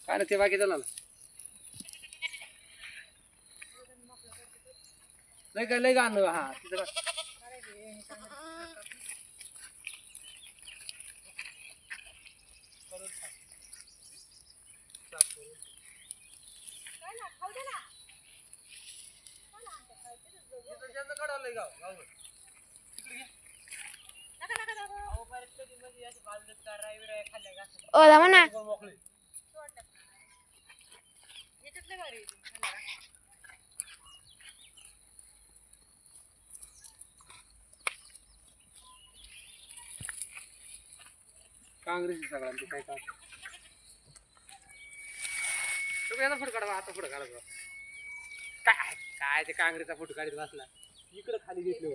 काय ना ते बाकी झालं नाही काय लय गाण हा तिथं ओ दामा ना काँग्रेस सगळ्यांचं काय काम याचा फोटो काढा आता फोटो काढा काय काय ते काँग्रेसचा फोटो काढत बसला इकडे खाली घेतलो